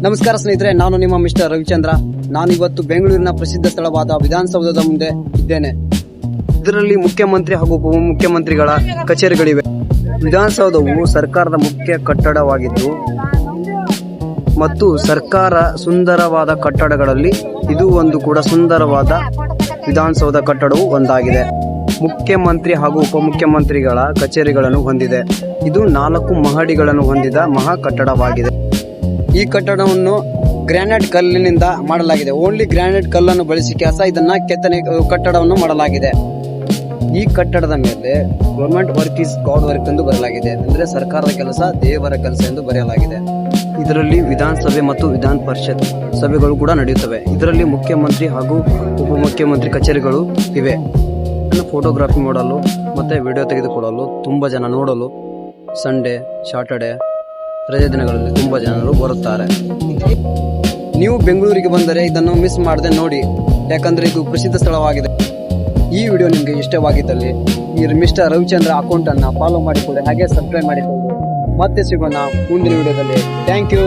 ನಮಸ್ಕಾರ ಸ್ನೇಹಿತರೆ, ನಾನು ನಿಮ್ಮ ಮಿಸ್ಟರ್ ರವಿಚಂದ್ರ. ನಾನು ಇವತ್ತು ಬೆಂಗಳೂರಿನ ಪ್ರಸಿದ್ಧ ಸ್ಥಳವಾದ ವಿಧಾನಸೌಧದ ಮುಂದೆ ಇದ್ದೇನೆ. ಇದರಲ್ಲಿ ಮುಖ್ಯಮಂತ್ರಿ ಹಾಗೂ ಉಪಮುಖ್ಯಮಂತ್ರಿಗಳ ಕಚೇರಿಗಳಿವೆ. ವಿಧಾನಸೌಧವು ಸರ್ಕಾರದ ಮುಖ್ಯ ಕಟ್ಟಡವಾಗಿದ್ದು ಮತ್ತು ಸರ್ಕಾರ ಸುಂದರವಾದ ಕಟ್ಟಡಗಳಲ್ಲಿ ಇದು ಒಂದು ಕೂಡ ಸುಂದರವಾದ ವಿಧಾನಸೌಧ ಕಟ್ಟಡವು ಒಂದಾಗಿದೆ. ಮುಖ್ಯಮಂತ್ರಿ ಹಾಗೂ ಉಪಮುಖ್ಯಮಂತ್ರಿಗಳ ಕಚೇರಿಗಳನ್ನು ಹೊಂದಿದೆ. ಇದು 4 ಮಹಡಿಗಳನ್ನು ಹೊಂದಿದ ಮಹಾ ಕಟ್ಟಡವಾಗಿದೆ. ಈ ಕಟ್ಟಡವನ್ನು ಗ್ರಾನೈಟ್ ಕಲ್ಲಿನಿಂದ ಮಾಡಲಾಗಿದೆ. ಓನ್ಲಿ ಗ್ರಾನೈಟ್ ಕಲ್ಲನ್ನು ಬಳಸಿ ಇದನ್ನ ಕೆತ್ತನೆ ಕಟ್ಟಡವನ್ನು ಮಾಡಲಾಗಿದೆ. ಈ ಕಟ್ಟಡದ ಮೇಲೆ government work is god work ಎಂದು ಬರೆಯಲಾಗಿದೆ. ಅಂದರೆ ಸರ್ಕಾರದ ಕೆಲಸ ದೇವರ ಕೆಲಸ ಎಂದು ಬರೆಯಲಾಗಿದೆ. ಇದರಲ್ಲಿ ವಿಧಾನಸಭೆ ಮತ್ತು ವಿಧಾನ ಪರಿಷತ್ ಸಭೆಗಳು ಕೂಡ ನಡೆಯುತ್ತವೆ. ಇದರಲ್ಲಿ ಮುಖ್ಯಮಂತ್ರಿ ಹಾಗೂ ಉಪಮುಖ್ಯಮಂತ್ರಿ ಕಚೇರಿಗಳು ಇವೆ. ಫೋಟೋಗ್ರಾಫಿ ಮಾಡಲು ಮತ್ತೆ ವಿಡಿಯೋ ತೆಗೆದುಕೊಳ್ಳಲು ತುಂಬ ಜನ ನೋಡಲು ಸಂಡೇ ಸಾಟರ್ಡೆ ರಜೆ ದಿನಗಳಲ್ಲಿ ತುಂಬ ಜನರು ಬರುತ್ತಾರೆ. ನೀವು ಬೆಂಗಳೂರಿಗೆ ಬಂದರೆ ಇದನ್ನು ಮಿಸ್ ಮಾಡದೆ ನೋಡಿ, ಯಾಕಂದರೆ ಇದು ಪ್ರಸಿದ್ಧ ಸ್ಥಳವಾಗಿದೆ. ಈ ವಿಡಿಯೋ ನಿಮಗೆ ಇಷ್ಟವಾಗಿದ್ದಲ್ಲಿ ಈ ಮಿಸ್ಟರ್ ರವಿಚಂದ್ರ ಅಕೌಂಟನ್ನು ಫಾಲೋ ಮಾಡಿಕೊಳ್ಳಿ, ಹಾಗೆ ಸಬ್ಸ್ಕ್ರೈಬ್ ಮಾಡಿಕೊಳ್ಳಿ. ಮತ್ತೆ ಸಿಗೋಣ ಮುಂದಿನ ವಿಡಿಯೋದಲ್ಲಿ. Thank you.